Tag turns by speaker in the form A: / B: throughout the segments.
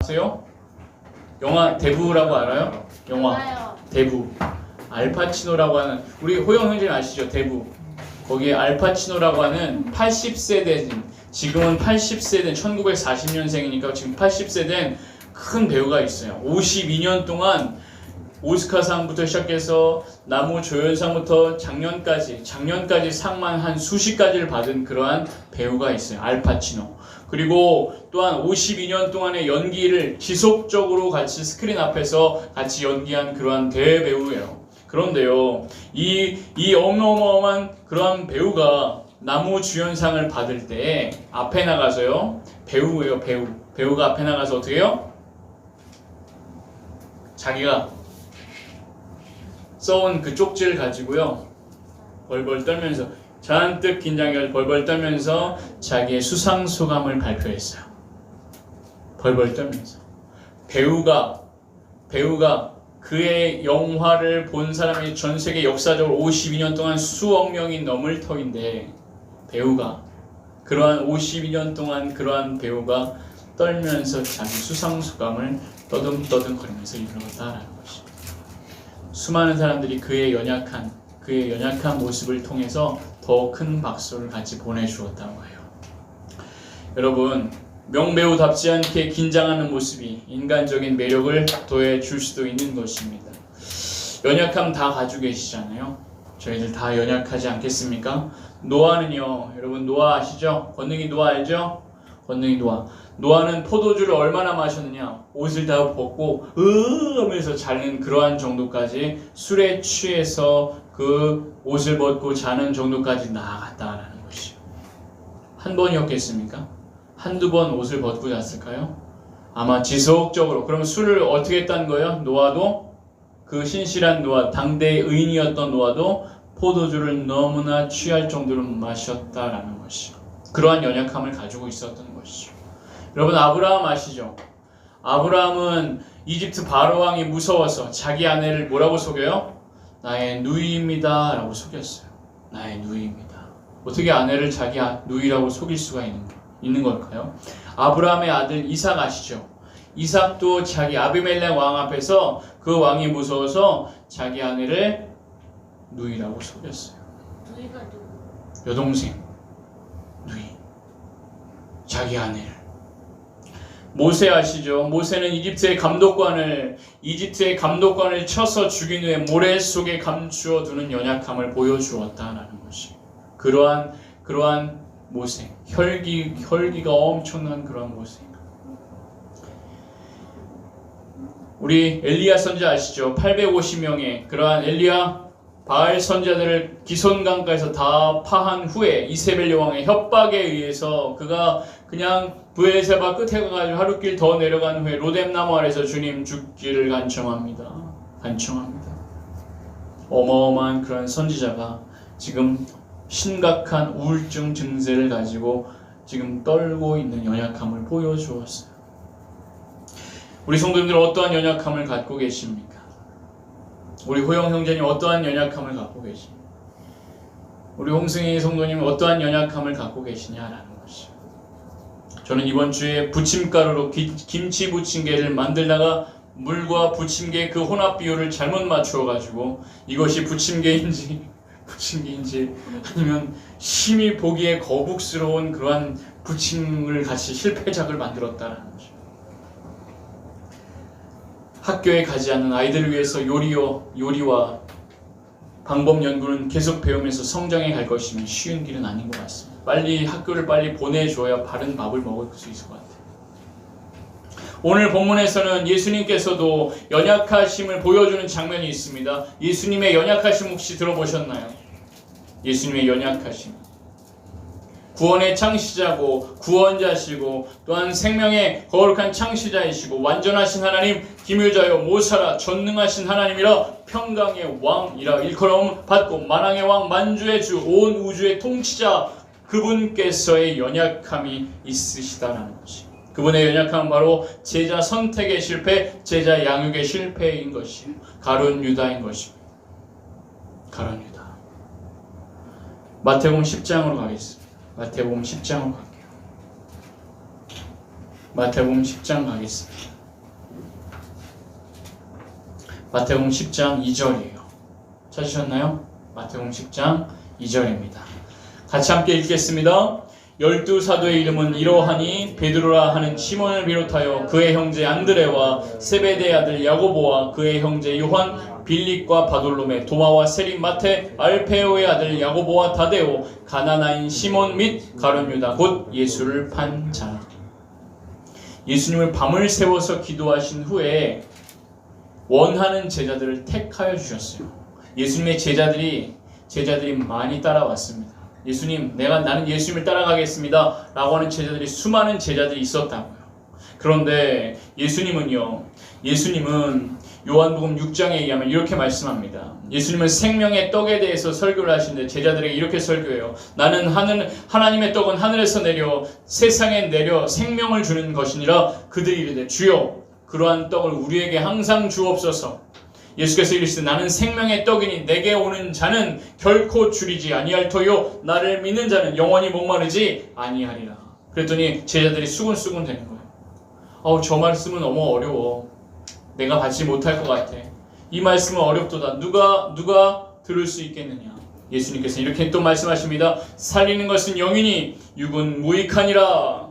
A: 아세요? 영화 대부라고 알아요? 영화
B: 알아요.
A: 대부. 알파치노라고 하는, 우리 호영 형제는 아시죠? 대부. 거기에 알파치노라고 하는 80세 된, 지금은 80세 된 1940년생이니까 지금 80세 된 큰 배우가 있어요. 52년 동안 오스카상부터 시작해서 나무조연상부터 작년까지 상만 한 수십 가지를 받은 그러한 배우가 있어요. 알파치노. 그리고 또한 52년 동안의 연기를 지속적으로 같이 스크린 앞에서 같이 연기한 그러한 대배우예요. 그런데요, 이 어마어마한 그러한 배우가 나무주연상을 받을 때 앞에 나가서요, 배우예요, 배우. 배우가 앞에 나가서 어떻게 해요? 자기가 써온 그 쪽지를 가지고요, 벌벌 떨면서, 잔뜩 긴장을 벌벌 떨면서 자기의 수상 소감을 발표했어요. 벌벌 떨면서. 배우가 그의 영화를 본 사람이 전 세계 역사적으로 52년 동안 수억 명이 넘을 터인데, 배우가 그러한 52년 동안 그러한 배우가 떨면서 자기 수상 소감을 떠듬떠듬 거리면서 이끌었다라는 것입니다. 수많은 사람들이 그의 연약한 모습을 통해서 더 큰 박수를 같이 보내주었다고 해요. 여러분, 명배우답지 않게 긴장하는 모습이 인간적인 매력을 더해줄 수도 있는 것입니다. 연약함 다 가지고 계시잖아요. 저희들 다 연약하지 않겠습니까? 노아는요, 여러분 노아 아시죠? 권능이 노아 알죠? 권능이 노아는 포도주를 얼마나 마셨느냐? 옷을 다 벗고 하면서 자는 그러한 정도까지, 술에 취해서 그 옷을 벗고 자는 정도까지 나아갔다라는 것이요. 한 번이었겠습니까? 한두 번 옷을 벗고 잤을까요? 아마 지속적으로. 그럼 술을 어떻게 했다는 거예요? 노아도, 그 신실한 노아, 당대의 의인이었던 노아도 포도주를 너무나 취할 정도로 마셨다라는 것이요. 그러한 연약함을 가지고 있었던 것이죠. 여러분, 아브라함 아시죠? 아브라함은 이집트 바로왕이 무서워서 자기 아내를 뭐라고 속여요? 나의 누이입니다 라고 속였어요. 나의 누이입니다. 어떻게 아내를 자기 누이라고 속일 수가 있는 걸까요? 아브라함의 아들 이삭 아시죠? 이삭도 자기 아비멜렉 왕 앞에서 그 왕이 무서워서 자기 아내를 누이라고 속였어요.
B: 누이가 누구?
A: 여동생 누이, 자기 아내를. 모세 아시죠? 모세는 이집트의 감독관을 쳐서 죽인 후에 모래 속에 감추어 두는 연약함을 보여주었다라는 것이, 그러한 모세, 혈기가 엄청난 그러한 모세. 우리 엘리야 선지자 아시죠? 850명의 그러한 엘리야 바알 선지자들을 기손강가에서 다 파한 후에 이세벨 여왕의 협박에 의해서 그가 그냥 브에세바 끝에 가가지고 하루길 더 내려간 후에 로뎀나무 아래서 주님 죽기를 간청합니다. 어마어마한 그런 선지자가 지금 심각한 우울증 증세를 가지고 지금 떨고 있는 연약함을 보여주었어요. 우리 성도님들은 어떠한 연약함을 갖고 계십니까? 우리 호영 형제님 어떠한 연약함을 갖고 계십니까? 우리 홍승희 성도님은 어떠한 연약함을 갖고 계시냐라는 것이죠. 저는 이번 주에 부침가루로 김치 부침개를 만들다가 물과 부침개 그 혼합 비율을 잘못 맞추어가지고 이것이 부침개인지 아니면 심히 보기에 거북스러운 그러한 부침을 같이 실패작을 만들었다라는 거죠. 학교에 가지 않는 아이들을 위해서 요리와 방법 연구는 계속 배우면서 성장해 갈 것이면 쉬운 길은 아닌 것 같습니다. 학교를 빨리 보내줘야 바른 밥을 먹을 수 있을 것 같아요. 오늘 본문에서는 예수님께서도 연약하심을 보여주는 장면이 있습니다. 예수님의 연약하심 혹시 들어보셨나요? 예수님의 연약하심. 구원의 창시자고 구원자시고 또한 생명의 거룩한 창시자이시고 완전하신 하나님, 기묘자여 모사라 전능하신 하나님이라 평강의 왕이라 일컬어움 받고 만왕의 왕 만주의 주 온 우주의 통치자, 그분께서의 연약함이 있으시다라는 것이, 그분의 연약함은 바로 제자 선택의 실패, 제자 양육의 실패인 것이에요. 가룟 유다인 것입니다. 가룟 유다. 마태복음 10장으로 가겠습니다. 마태복음 10장으로 갈게요. 마태복음 10장 가겠습니다. 마태복음 10장 2절이에요. 찾으셨나요? 마태복음 10장 2절입니다. 같이 함께 읽겠습니다. 12사도의 이름은 이러하니 베드로라 하는 시몬을 비롯하여 그의 형제 안드레와 세베대의 아들 야고보와 그의 형제 요한, 빌립과 바돌로메, 도마와 세림, 마테, 알페오의 아들 야고보와 다데오, 가나나인 시몬 및 가룟 유다 곧 예수를 판 자. 예수님을 밤을 새워서 기도하신 후에 원하는 제자들을 택하여 주셨어요. 예수님의 제자들이 많이 따라왔습니다. 예수님, 나는 예수님을 따라가겠습니다 라고 하는 제자들이, 수많은 제자들이 있었다고요. 그런데 예수님은 요한복음 6장에 의하면 이렇게 말씀합니다. 예수님은 생명의 떡에 대해서 설교를 하시는데 제자들에게 이렇게 설교해요. 나는 하나님의 떡은 하늘에서 내려 세상에 내려 생명을 주는 것이니라. 그들이 이르되 주여 그러한 떡을 우리에게 항상 주옵소서. 예수께서 이르시되 나는 생명의 떡이니 내게 오는 자는 결코 줄이지 아니할 터요 나를 믿는 자는 영원히 목마르지 아니하리라. 그랬더니 제자들이 수군수군 되는 거예요. 저 말씀은 너무 어려워. 내가 받지 못할 것 같아. 이 말씀은 어렵도다. 누가 들을 수 있겠느냐. 예수님께서 이렇게 또 말씀하십니다. 살리는 것은 영이니 육은 무익하니라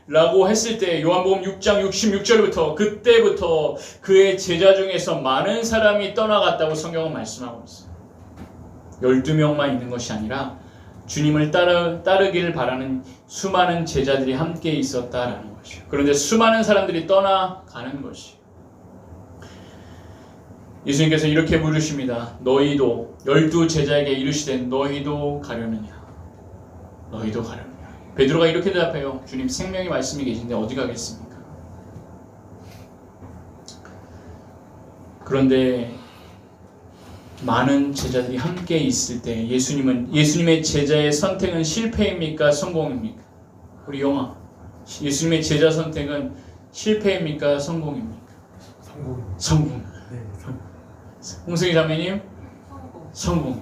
A: 라고 했을 때 요한복음 6장 66절부터 그때부터 그의 제자 중에서 많은 사람이 떠나갔다고 성경은 말씀하고 있어요. 12명만 있는 것이 아니라 주님을 따르기를 바라는 수많은 제자들이 함께 있었다라는 것이에요. 그런데 수많은 사람들이 떠나가는 것이에요. 예수님께서 이렇게 물으십니다. 너희도 12제자에게 이르시되 너희도 가려느냐. 너희도 가려느냐. 베드로가 이렇게 대답해요. 주님, 생명의 말씀이 계신데 어디 가겠습니까? 그런데 많은 제자들이 함께 있을 때 예수님의 제자의 선택은 실패입니까? 성공입니까? 우리 영아, 예수님의 제자 선택은 실패입니까? 성공입니까? 성공.
C: 네.
A: 홍승희 자매님, 성공.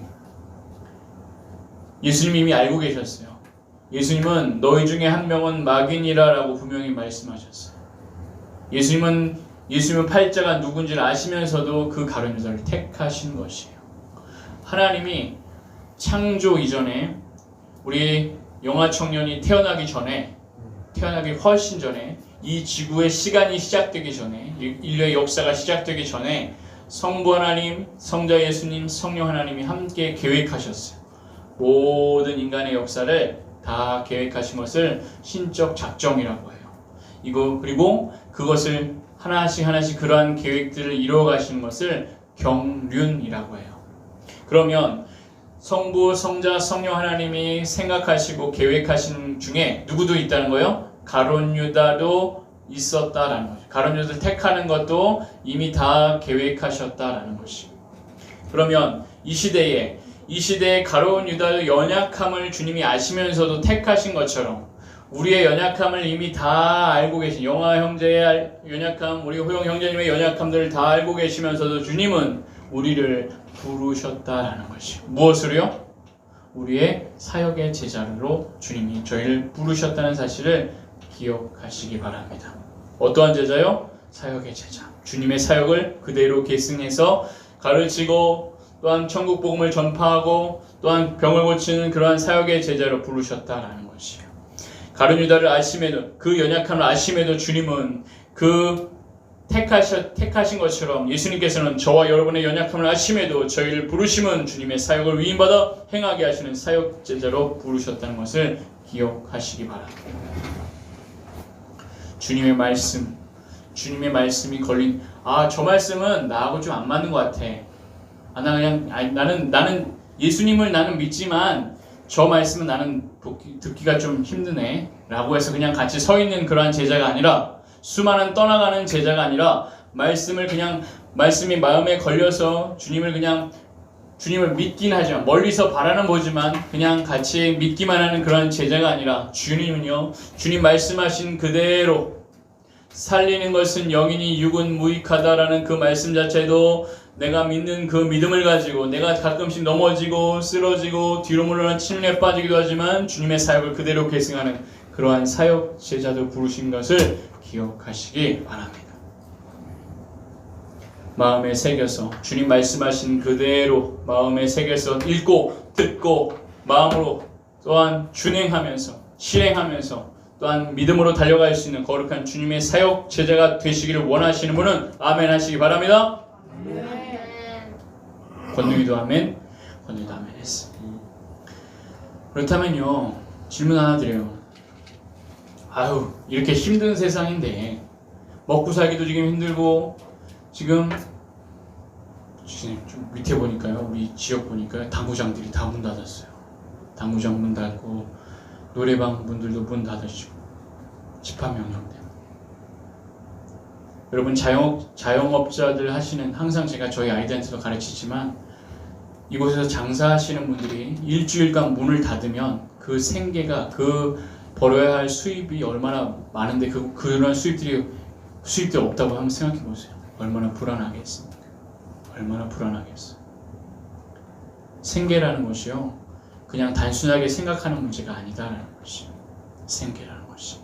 A: 예수님이 이미 알고 계셨어요. 예수님은 너희 중에 한 명은 마귀니라라고 분명히 말씀하셨어요. 예수님은 팔자가 누군지를 아시면서도 그 가룟 유다를 택하신 것이에요. 하나님이 창조 이전에 우리 영아 청년이 태어나기 훨씬 전에 이 지구의 시간이 시작되기 전에 인류의 역사가 시작되기 전에 성부 하나님, 성자 예수님, 성령 하나님이 함께 계획하셨어요. 모든 인간의 역사를 다 계획하신 것을 신적 작정이라고 해요. 그리고 그것을 하나씩 그러한 계획들을 이루어가시는 것을 경륜이라고 해요. 그러면 성부, 성자, 성령 하나님이 생각하시고 계획하신 중에 누구도 있다는 거예요? 가룟 유다도 있었다라는 거죠. 가룟 유다를 택하는 것도 이미 다 계획하셨다라는 것이고. 그러면 이 시대에 가룟 유다의 연약함을 주님이 아시면서도 택하신 것처럼 우리의 연약함을 이미 다 알고 계신 영아 형제의 연약함, 우리 호영 형제님의 연약함들을 다 알고 계시면서도 주님은 우리를 부르셨다라는 것이요. 무엇으로요? 우리의 사역의 제자로 주님이 저희를 부르셨다는 사실을 기억하시기 바랍니다. 어떠한 제자요? 사역의 제자. 주님의 사역을 그대로 계승해서 가르치고 또한 천국 복음을 전파하고 또한 병을 고치는 그러한 사역의 제자로 부르셨다라는 것이에요. 가룟 유다를 아심에도, 그 연약함을 아심에도 주님은 그 택하신 것처럼 예수님께서는 저와 여러분의 연약함을 아심에도 저희를 부르심은 주님의 사역을 위임받아 행하게 하시는 사역 제자로 부르셨다는 것을 기억하시기 바랍니다. 주님의 말씀이 걸린 저 말씀은 나하고 좀 안 맞는 것 같아. 나는 예수님을 나는 믿지만 저 말씀은 나는 듣기가 좀 힘드네 라고 해서 그냥 같이 서 있는 그러한 제자가 아니라, 수많은 떠나가는 제자가 아니라 말씀이 마음에 걸려서 주님을 믿긴 하지만 멀리서 바라는 보지만 그냥 같이 믿기만 하는 그런 제자가 아니라, 주님은요, 주님 말씀하신 그대로 살리는 것은 영이니 육은 무익하다라는 그 말씀 자체도 내가 믿는 그 믿음을 가지고 내가 가끔씩 넘어지고 쓰러지고 뒤로 물러난 침례에 빠지기도 하지만 주님의 사역을 그대로 계승하는 그러한 사역 제자도 부르신 것을 기억하시기 바랍니다. 마음에 새겨서 주님 말씀하신 그대로 마음에 새겨서 읽고 듣고 마음으로 또한 준행하면서 실행하면서 또한 믿음으로 달려갈 수 있는 거룩한 주님의 사역 제자가 되시기를 원하시는 분은 아멘 하시기 바랍니다. 권능이도 아멘, 권능이도 아멘 했어. 그렇다면요, 질문 하나 드려요. 아유, 이렇게 힘든 세상인데 먹고 살기도 지금 힘들고 지금 좀 밑에 보니까요, 우리 지역 보니까요, 당구장들이 다 문 닫았어요. 당구장 문 닫고 노래방 분들도 문 닫으시고 집합명령 때문에. 여러분 자영업자들 하시는, 항상 제가 저희 아이들한테도 가르치지만 이곳에서 장사하시는 분들이 일주일간 문을 닫으면 그 생계가, 그 벌어야 할 수입이 얼마나 많은데 그런 수입들이 없다고 한번 생각해 보세요. 얼마나 불안하겠습니까? 얼마나 불안하겠어요. 생계라는 것이요, 그냥 단순하게 생각하는 문제가 아니다라는 것이 생계라는 것이.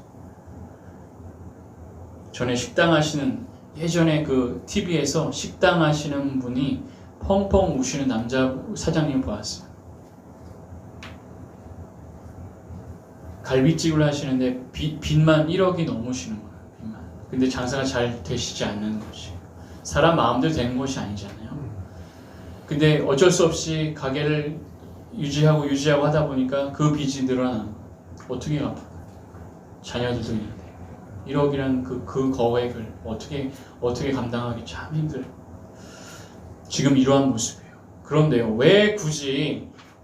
A: 전에 식당 하시는, 예전에 그 TV에서 식당 하시는 분이 펑펑 우시는 남자 사장님 보았어요. 갈비집을 하시는데 빚만 1억이 넘으시는 거예요. 빚만. 근데 장사가 잘 되시지 않는 것이. 사람 마음대로 되는 것이 아니잖아요. 근데 어쩔 수 없이 가게를 유지하고 하다 보니까 그 빚이 늘어나는 거예요. 어떻게 갚아요? 자녀들도 있는데 1억이란 그 거액을 어떻게 감당하기 참 힘들어요. 지금 이러한 모습이에요. 그런데요,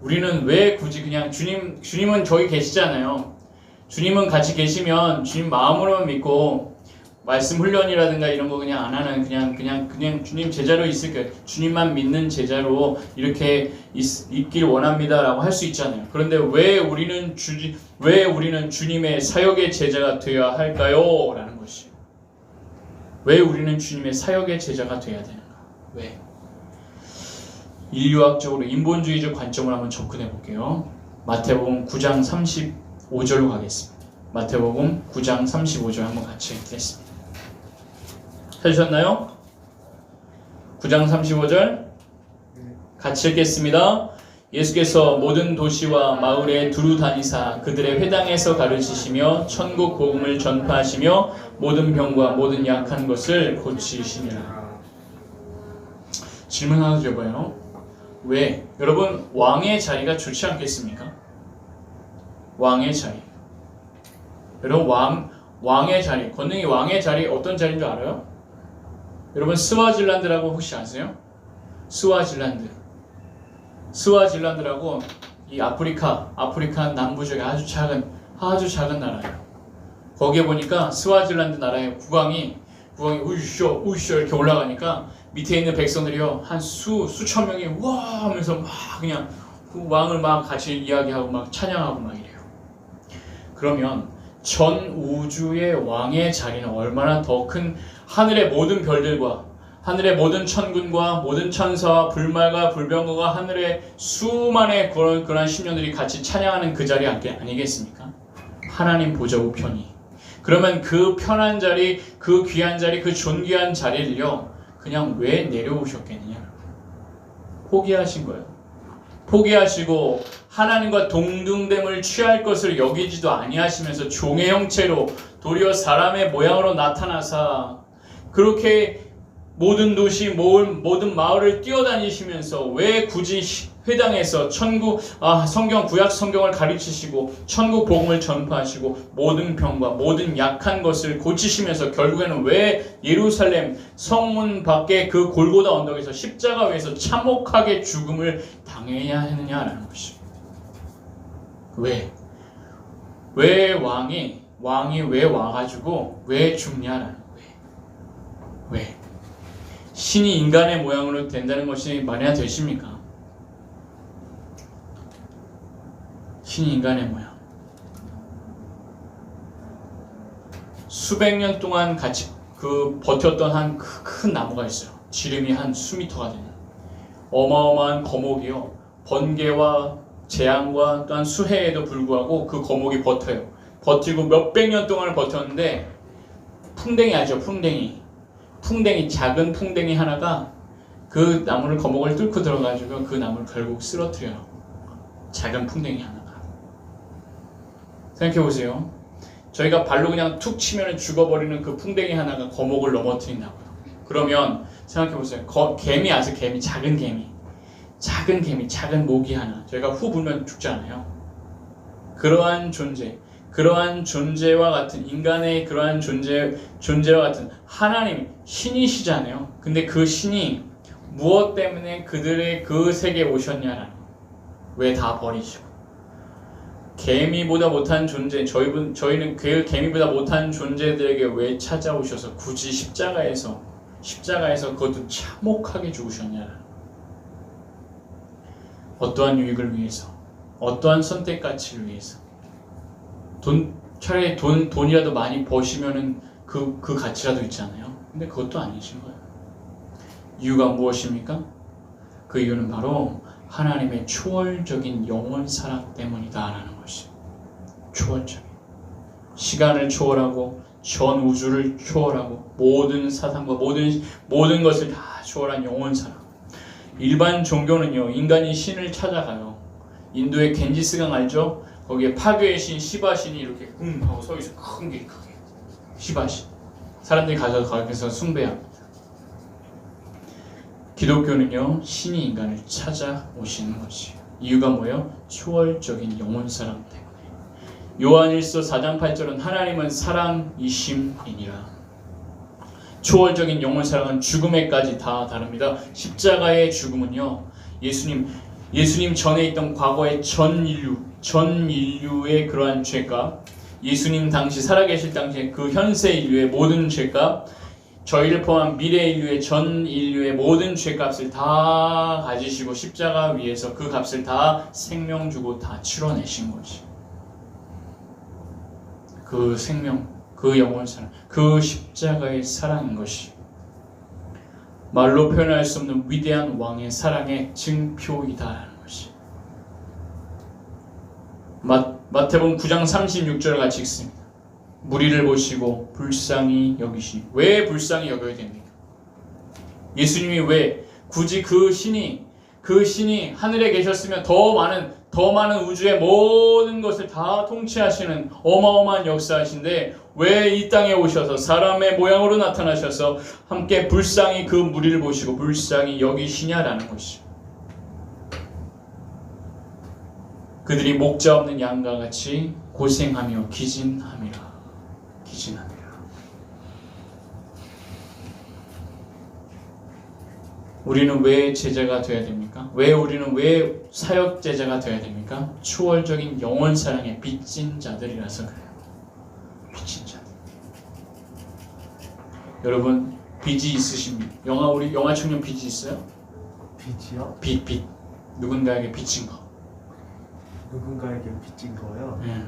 A: 우리는 왜 굳이 그냥 주님은 저기 계시잖아요. 주님은 같이 계시면 주님 마음으로만 믿고 말씀 훈련이라든가 이런 거 그냥 안 하는, 그냥 주님 제자로 있을게요. 주님만 믿는 제자로 이렇게 있길 원합니다라고 할 수 있잖아요. 그런데 왜 우리는 주님의 사역의 제자가 되어야 할까요? 라는 것이에요. 왜 우리는 주님의 사역의 제자가 되어야 되는가? 왜? 인류학적으로 인본주의적 관점을 한번 접근해 볼게요. 마태복음 9장 35절로 가겠습니다. 마태복음 9장 35절 한번 같이 읽겠습니다. 찾으셨나요? 9장 35절 같이 읽겠습니다. 예수께서 모든 도시와 마을에 두루 다니사 그들의 회당에서 가르치시며 천국 복음을 전파하시며 모든 병과 모든 약한 것을 고치시니라. 질문 하나 드려봐요. 왜? 여러분, 왕의 자리가 좋지 않겠습니까? 왕의 자리. 여러분, 왕의 자리, 권능이 왕의 자리 어떤 자리인 줄 알아요? 여러분, 스와질란드라고 혹시 아세요? 스와질란드라고 이 아프리카 남부쪽에 아주 작은 나라예요. 거기에 보니까 스와질란드 나라의 국왕이 우쇼 이렇게 올라가니까 밑에 있는 백성들이요, 한 수천 명이 와 하면서 막 그냥 그 왕을 막 같이 이야기하고 막 찬양하고 막 이래요. 그러면 전 우주의 왕의 자리는 얼마나 더 큰, 하늘의 모든 별들과 하늘의 모든 천군과 모든 천사와 불말과 불병거가 하늘의 수만의 그런 심령들이 같이 찬양하는 그 자리 아니겠습니까? 하나님 보좌 우편이. 그러면 그 편한 자리, 그 귀한 자리, 그 존귀한 자리를요, 그냥 왜 내려오셨겠느냐? 포기하신 거예요. 포기하시고 하나님과 동등됨을 취할 것을 여기지도 아니하시면서 종의 형체로 도리어 사람의 모양으로 나타나사 그렇게 모든 도시, 모든 마을을 뛰어다니시면서 왜 굳이 회당에서 구약 성경을 가르치시고 천국 복음을 전파하시고 모든 병과 모든 약한 것을 고치시면서 결국에는 왜 예루살렘 성문 밖에 그 골고다 언덕에서 십자가 위에서 참혹하게 죽음을 당해야 하느냐라는 것입니다. 왜 왕이 왜 와가지고 왜 죽냐라는 거예요. 왜? 신이 인간의 모양으로 된다는 것이 말이나 되십니까? 신이 인간의 모양. 수백 년 동안 같이 버텼던 한 큰 나무가 있어요. 지름이 한 수미터가 되는 어마어마한 거목이요. 번개와 재앙과 또한 수해에도 불구하고 그 거목이 버텨요. 버티고 몇백 년 동안을 버텼는데 풍뎅이 아죠, 풍뎅이. 작은 풍뎅이 하나가 그 나무를 거목을 뚫고 들어가지고 그 나무를 결국 쓰러뜨려요. 작은 풍뎅이 하나가. 생각해보세요. 저희가 발로 그냥 툭 치면 죽어버리는 그 풍뎅이 하나가 거목을 넘어뜨린다고요. 그러면 생각해보세요. 개미 아세요? 개미, 작은 개미, 작은 모기 하나 저희가 후 불면 죽잖아요. 그러한 존재와 같은 인간의 그러한 존재와 같은 하나님, 신이시잖아요. 근데 그 신이 무엇 때문에 그들의 그 세계에 오셨냐라는 거예요. 왜 다 버리시고 개미보다 못한 존재, 저희는 그 개미보다 못한 존재들에게 왜 찾아오셔서 굳이 십자가에서 그것도 참혹하게 죽으셨냐라는 거예요. 어떠한 유익을 위해서, 어떠한 선택 가치를 위해서. 차라리 돈이라도 많이 버시면은 그 가치라도 있잖아요. 근데 그것도 아니신 거예요. 이유가 무엇입니까? 그 이유는 바로 하나님의 초월적인 영원 사랑 때문이다라는 것이. 초월적인. 시간을 초월하고 전 우주를 초월하고 모든 사상과 모든 것을 다 초월한 영원 사랑. 일반 종교는요, 인간이 신을 찾아가요. 인도의 겐지스강 알죠? 거기에 파괴의 신 시바신이 이렇게 하고 서 있어. 크게 시바신. 사람들이 가서 거기서 숭배합니다. 기독교는요, 신이 인간을 찾아오시는 것이에요. 이유가 뭐예요? 초월적인 영원 사랑 때문에. 요한일서 4장 8절은 하나님은 사랑이심이니라. 초월적인 영원 사랑은 죽음에까지 다 다릅니다. 십자가의 죽음은요, 예수님 전에 있던 과거의 전 인류의 그러한 죄값, 예수님 당시 살아계실 당시에 그 현세 인류의 모든 죄값, 저희를 포함한 미래 인류의 전 인류의 모든 죄값을 다 가지시고 십자가 위에서 그 값을 다 생명 주고 다 치러내신 거지. 그 생명, 그 영원 사랑, 그 십자가의 사랑인 것이 말로 표현할 수 없는 위대한 왕의 사랑의 증표이다라는 것이. 마태복음 9장 36절 같이 읽습니다. 무리를 보시고 불쌍히 여기시니. 왜 불쌍히 여겨야 됩니까? 예수님이 왜 굳이 그 신이 하늘에 계셨으면 더 많은 우주의 모든 것을 다 통치하시는 어마어마한 역사하신데 왜 이 땅에 오셔서 사람의 모양으로 나타나셔서 함께 불쌍히 그 무리를 보시고 불쌍히 여기시냐라는 것이. 그들이 목자 없는 양과 같이 고생하며 기진함이라. 우리는 왜 제자가 되어야 됩니까? 우리는 왜 사역 제자가 되어야 됩니까? 초월적인 영원 사랑에 빚진 자들이라서 그래요. 빚진 자들. 여러분 빚이 있으십니까? 우리 영화 청년 빚이 있어요?
C: 빚이요?
A: 빚. 누군가에게 빚진 거.
C: 누군가에게 빚진 거요?
A: 네.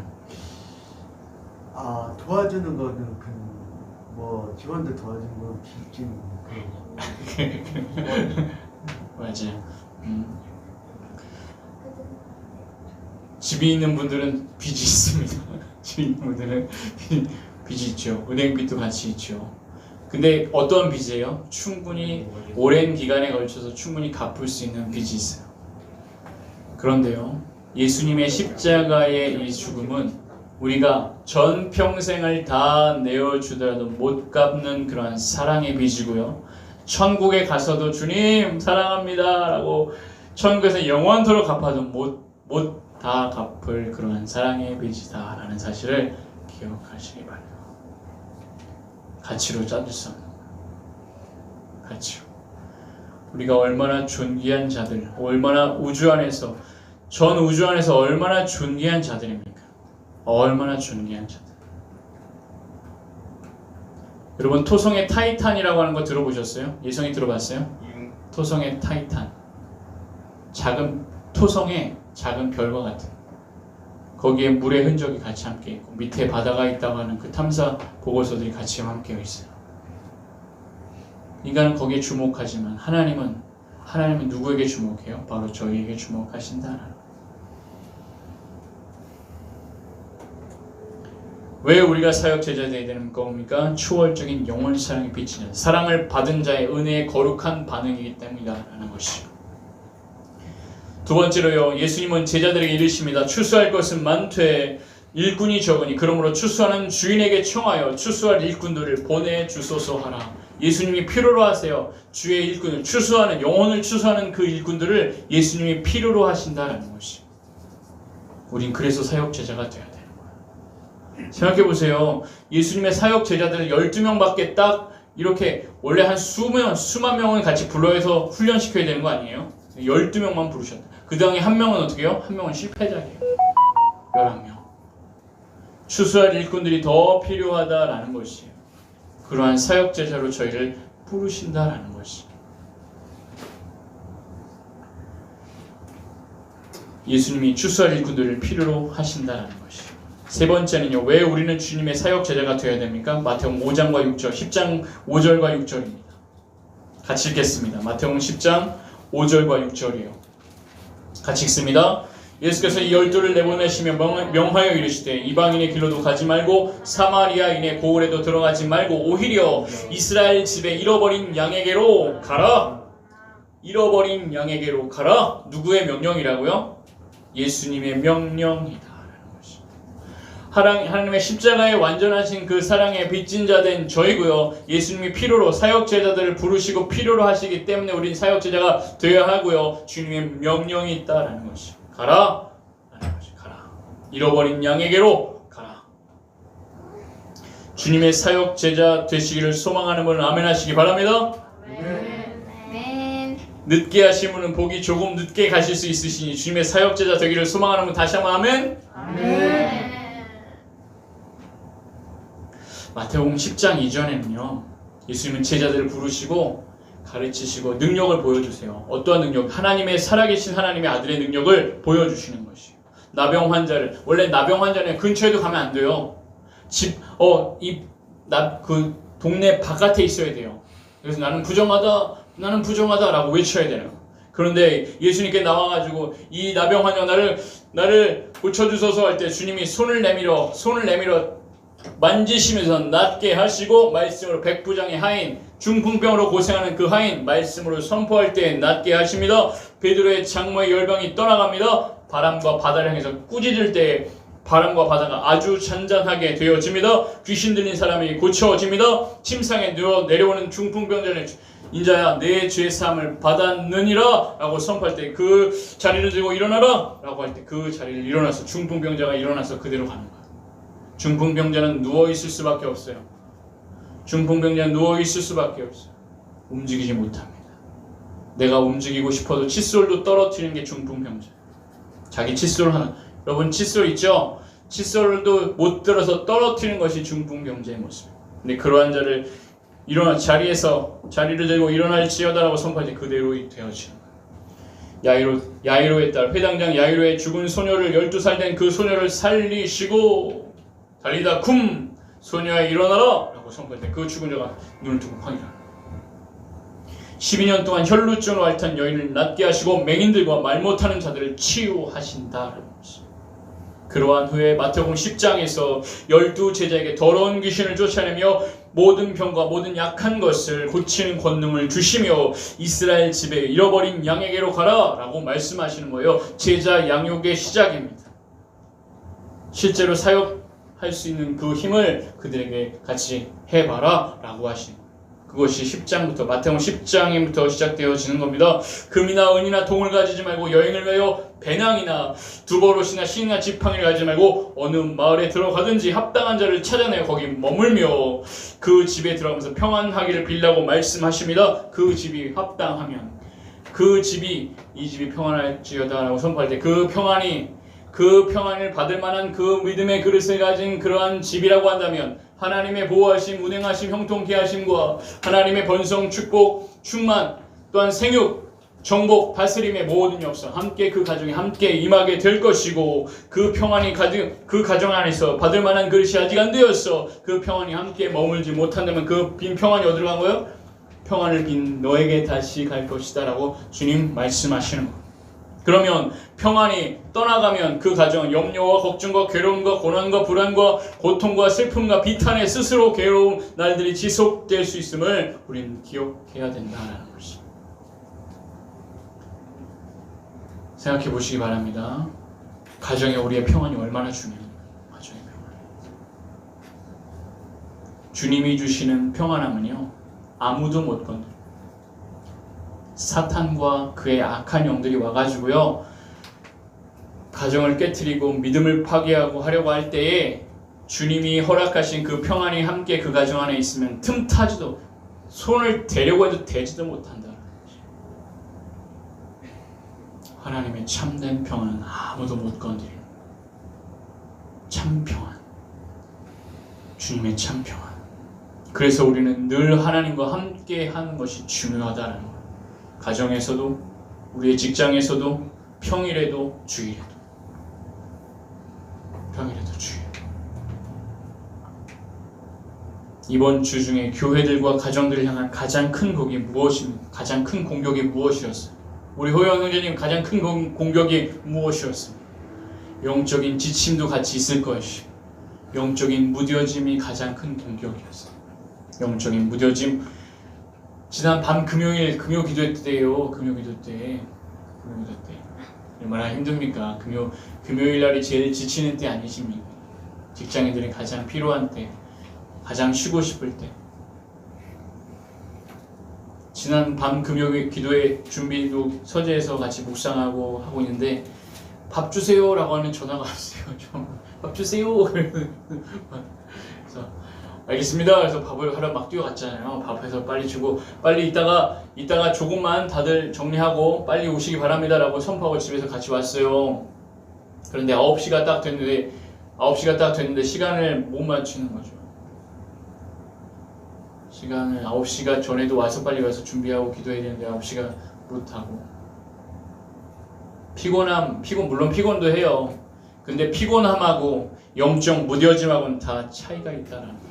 C: 도와주는 거는 직원들 도와주는 건 빚진
A: 맞아요. 집이 있는 분들은 빚이 있습니다. 집이 있는 분들은 빚이 있죠. 은행빚도 같이 있죠. 근데 어떤 빚이에요? 충분히 오랜 기간에 걸쳐서 충분히 갚을 수 있는 빚이 있어요. 그런데요, 예수님의 십자가의 이 죽음은 우리가 전 평생을 다 내어주더라도 못 갚는 그러한 사랑의 빚이고요. 천국에 가서도 주님 사랑합니다 라고 천국에서 영원토록 갚아도 못 다 갚을 그러한 사랑의 빚이다 라는 사실을 기억하시기 바랍니다. 가치로 짜줄 수 없는 가치로. 우리가 얼마나 존귀한 자들, 전 우주 안에서 얼마나 존귀한 자들입니까? 얼마나 존귀한 자들. 여러분 토성의 타이탄이라고 하는 거 들어보셨어요? 예성이 들어봤어요? 토성의 타이탄. 토성의 작은 별과 같은. 거기에 물의 흔적이 같이 함께 있고 밑에 바다가 있다고 하는 그 탐사 보고서들이 같이 함께 있어요. 인간은 거기에 주목하지만 하나님은 누구에게 주목해요? 바로 저희에게 주목하신다라는. 왜 우리가 사역 제자 되어야 되는 겁니까? 초월적인 영혼 사랑의 빛이냐, 사랑을 받은 자의 은혜의 거룩한 반응이기 때문이다라는 것이요. 두 번째로요, 예수님은 제자들에게 이르십니다. 추수할 것은 많되 일꾼이 적으니 그러므로 추수하는 주인에게 청하여 추수할 일꾼들을 보내주소서 하라. 예수님이 필요로 하세요. 주의 일꾼을 추수하는, 영혼을 추수하는 그 일꾼들을 예수님이 필요로 하신다라는 것이. 우린 그래서 사역 제자가 되어야 되는 거예요. 생각해보세요. 예수님의 사역 제자들 12명밖에 딱 이렇게 원래 한 수만 명을 같이 불러서 훈련시켜야 되는 거 아니에요? 12명만 부르셨다. 그 다음에 한 명은 어떻게 해요? 한 명은 실패자예요. 11명. 추수할 일꾼들이 더 필요하다라는 것이에요. 그러한 사역 제자로 저희를 부르신다라는 것이. 예수님이 추수할 일꾼들을 필요로 하신다라는 것이. 세 번째는요, 왜 우리는 주님의 사역 제자가 되어야 됩니까? 마태복음 5장과 6절, 10장 5절과 6절입니다. 같이 읽겠습니다. 마태복음 10장 5절과 6절이에요. 같이 읽습니다. 예수께서 이 12를 내보내시며 명하여 이르시되 이방인의 길로도 가지 말고 사마리아인의 고을에도 들어가지 말고 오히려 이스라엘 집에 잃어버린 양에게로 가라. 잃어버린 양에게로 가라. 누구의 명령이라고요? 예수님의 명령이다. 하나님의 십자가에 완전하신 그 사랑의 빚진 자 된 저희고요. 예수님이 필요로 사역 제자들을 부르시고 필요로 하시기 때문에 우린 사역 제자가 되어야 하고요. 주님의 명령이 있다라는 것이. 가라. 라는 것이. 가라. 잃어버린 양에게로 가라. 주님의 사역 제자 되시기를 소망하는 분은 아멘 하시기 바랍니다.
B: 아멘.
A: 늦게 하신 분은 복이 조금 늦게 가실 수 있으시니 주님의 사역 제자 되기를 소망하는 분 다시 한번 아멘.
B: 아멘.
A: 마태복음 10장 이전에는요, 예수님은 제자들을 부르시고 가르치시고 능력을 보여주세요. 어떠한 능력? 하나님의 살아계신 하나님의 아들의 능력을 보여주시는 것이에요. 나병 환자를, 원래 나병 환자는 근처에도 가면 안 돼요. 그 동네 바깥에 있어야 돼요. 그래서 나는 부정하다 라고 외쳐야 되는 거예요. 그런데 예수님께 나와가지고 이 나병 환자 나를 고쳐주소서 할 때 주님이 손을 내밀어 만지시면서 낫게 하시고 말씀으로 백부장의 하인, 중풍병으로 고생하는 그 하인 말씀으로 선포할 때 낫게 하십니다. 베드로의 장모의 열병이 떠나갑니다. 바람과 바다를 향해서 꾸짖을 때 바람과 바다가 아주 잔잔하게 되어집니다. 귀신 들린 사람이 고쳐집니다. 침상에 내려오는 중풍병자는 인자야 내 죄사함을 받았느니라 라고 선포할 때 그 자리를 들고 일어나라 라고 할 때 그 자리를 일어나서 중풍병자가 일어나서 그대로 가는 거예요. 중풍병자는 누워있을 수밖에 없어요. 중풍병자는 누워있을 수밖에 없어요. 움직이지 못합니다. 내가 움직이고 싶어도 칫솔도 떨어뜨리는 게 중풍병자예요. 자기 칫솔 하나, 여러분 칫솔 있죠? 칫솔도 못 들어서 떨어뜨리는 것이 중풍병자의 모습이에요. 근데 그러한 자를 자리를 들고 일어날지어다라고 선포할 때 그대로 되어지는 거예요. 야이로의 딸, 회당장 야이로의 죽은 소녀를 12살 된 그 소녀를 살리시고 달리다 쿰 소녀야 일어나라 라고 선포할 때 그 죽은 자가 눈을 뜨고 확 일어나. 12년 동안 혈루증으로 앓던 여인을 낫게 하시고 맹인들과 말 못하는 자들을 치유하신다라는 것입니다. 그러한 후에 마태복음 10장에서 12제자에게 더러운 귀신을 쫓아내며 모든 병과 모든 약한 것을 고치는 권능을 주시며 이스라엘 집에 잃어버린 양에게로 가라 라고 말씀하시는 거예요. 제자 양육의 시작입니다. 실제로 사역할 수 있는 그 힘을 그들에게 같이 해봐라 라고 하시는 거예요. 그것이 10장부터 마태복음 10장부터 시작되어지는 겁니다. 금이나 은이나 동을 가지지 말고 여행을 위하여 배낭이나 두버롯이나 신이나 지팡이를 가지지 말고 어느 마을에 들어가든지 합당한 자를 찾아내어 거기 머물며 그 집에 들어가면서 평안하기를 빌라고 말씀하십니다. 그 집이 합당하면 이 집이 평안할지어다 라고 선포할 때 그 평안을 받을 만한 그 믿음의 그릇을 가진 그러한 집이라고 한다면 하나님의 보호하심, 운행하심, 형통케 하심과 하나님의 번성, 축복, 충만, 또한 생육, 정복, 다스림의 모든 역사 함께 그 가정에 함께 임하게 될 것이고 그 평안이 그 가정 안에서 받을 만한 그릇이 아직 안 되었어. 그 평안이 함께 머물지 못한다면 그 빈 평안이 어디로 간 거예요? 평안을 빈 너에게 다시 갈 것이다 라고 주님 말씀하시는 거예요. 그러면 평안이 떠나가면 그 가정은 염려와 걱정과 괴로움과 고난과 불안과 고통과 슬픔과 비탄에 스스로 괴로운 날들이 지속될 수 있음을 우리는 기억해야 된다는 것이. 생각해 보시기 바랍니다. 가정에 우리의 평안이 얼마나 중요한가. 가정의 평안. 주님이 주시는 평안함은요, 아무도 못 건드려. 사탄과 그의 악한 영들이 와가지고요, 가정을 깨트리고 믿음을 파괴하고 하려고 할 때에 주님이 허락하신 그 평안이 함께 그 가정 안에 있으면 틈타지도, 손을 대려고 해도 대지도 못한다. 하나님의 참된 평안은 아무도 못 건드리는 참 평안, 주님의 참 평안. 그래서 우리는 늘 하나님과 함께 하는 것이 중요하다는 것. 가정에서도, 우리의 직장에서도, 평일에도 주일에도. 평일에도 주일에도. 이번 주 중에 교회들과 가정들을 향한 가장 큰 공격이 무엇입니까? 가장 큰 공격이 무엇이었어요? 우리 호영 형제님, 가장 큰 공격이 무엇이었습니까? 영적인 지침도 같이 있을 것이고, 영적인 무뎌짐이 가장 큰 공격이었어요. 영적인 무뎌짐. 지난 밤 금요일 금요 기도 때예요. 금요 기도 때 얼마나 힘듭니까? 금요일 날이 제일 지치는 때 아니십니까? 직장인들이 가장 피로한 때, 가장 쉬고 싶을 때. 지난 밤 금요 기도회 준비도 서재에서 같이 묵상하고 하고 있는데, 밥 주세요라고 하는 전화가 왔어요. 밥 주세요. 그래서 알겠습니다. 그래서 밥을 하러 막 뛰어갔잖아요. 밥해서 빨리 주고, 빨리 이따가 조금만 다들 정리하고 빨리 오시기 바랍니다라고 선포하고 집에서 같이 왔어요. 그런데 9시가 딱 됐는데 시간을 못 맞추는 거죠. 시간을 9시가 전에도 와서 빨리 와서 준비하고 기도해야 되는데 9시가 못하고. 물론 피곤도 해요. 근데 피곤함하고 영적 무뎌짐하고는 다 차이가 있다는 거예요.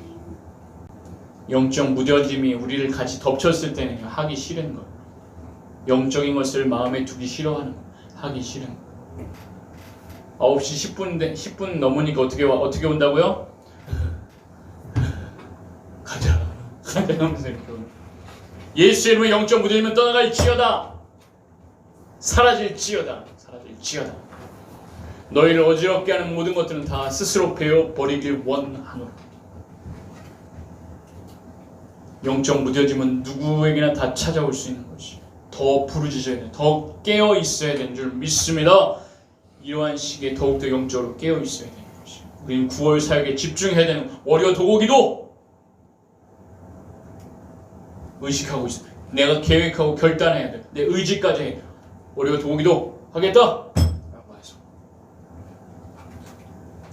A: 영적 무뎌짐이 우리를 같이 덮쳤을 때는 하기 싫은 거예요. 영적인 것을 마음에 두기 싫어하는 거예요. 하기 싫은 거예요. 9시 10분 넘으니까 어떻게 온다고요? 가자 하면서 이렇게 오는. 예수의 이름으로 영적 무뎌짐은 떠나갈지어다. 사라질지어다. 너희를 어지럽게 하는 모든 것들은 다 스스로 베어버리길 원하노라. 영적 무뎌짐은 누구에게나 다 찾아올 수 있는 것이, 더 부르짖어야 돼, 더 깨어 있어야 되는 줄 믿습니다. 이러한 시기에 더욱더 영적으로 깨어 있어야 되는 것이, 우리는 9월 사역에 집중해야 되는 월요 도곡기도 의식하고 있어요. 내가 계획하고 결단해야 돼. 내 의지까지 해. 월요 도곡기도 하겠다 라고 해서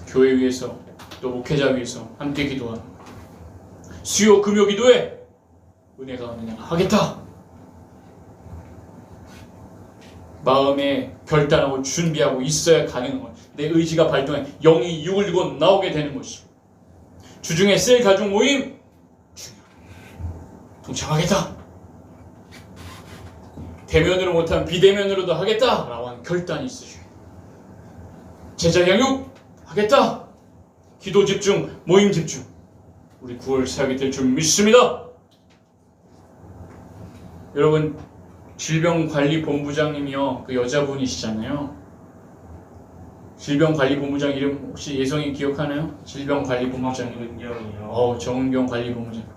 A: 교회 위해서 또 목회자 위해서 함께 기도하는 거예요. 수요 금요 기도에 은혜가 없느냐 하겠다. 마음에 결단하고 준비하고 있어야 가능한 거예요. 내 의지가 발동해 영이 육을 들고 나오게 되는 것이고, 주중에 셀 가족 모임 동참하겠다. 대면으로 못하면 비대면으로도 하겠다 라고 하는 결단이 있으셔야 돼요. 제자 양육 하겠다. 기도 집중, 모임 집중. 우리 9월 사역이 될 줄 믿습니다. 여러분, 질병관리본부장님이요, 그 여자분이시잖아요. 질병관리본부장 이름 혹시 예성이 기억하나요? 질병관리본부장. 정은경 관리본부장.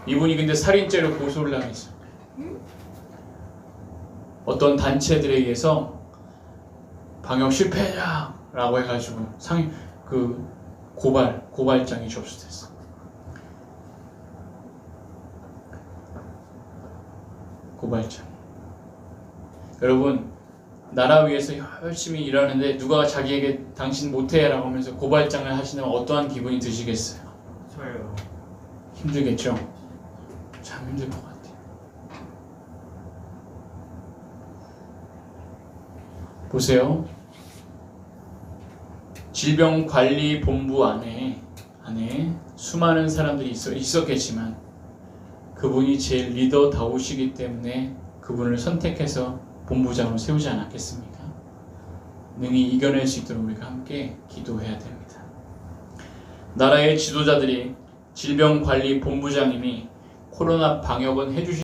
A: 이분이 근데 살인죄로 고소를 당했어요. 어떤 단체들에 의해서 방역 실패자라고 해가지고 고발장이 접수됐어. 고발장. 여러분, 나라 위해서 열심히 일하는데 누가 자기에게 당신 못해라고 하면서 고발장을 하시면 어떠한 기분이 드시겠어요?
C: 저요.
A: 힘들겠죠? 참 힘들 것 같아요. 보세요. 질병관리본부 안에 수많은 사람들이 있었겠지만 그분이 제일 리더다우시기 때문에 그분을 선택해서 본부장으로 세우지 않았겠습니까? 능히 이겨낼 수 있도록 우리가 함께 기도해야 됩니다. 나라의 지도자들이 질병관리본부장님이 코로나 방역은 해주실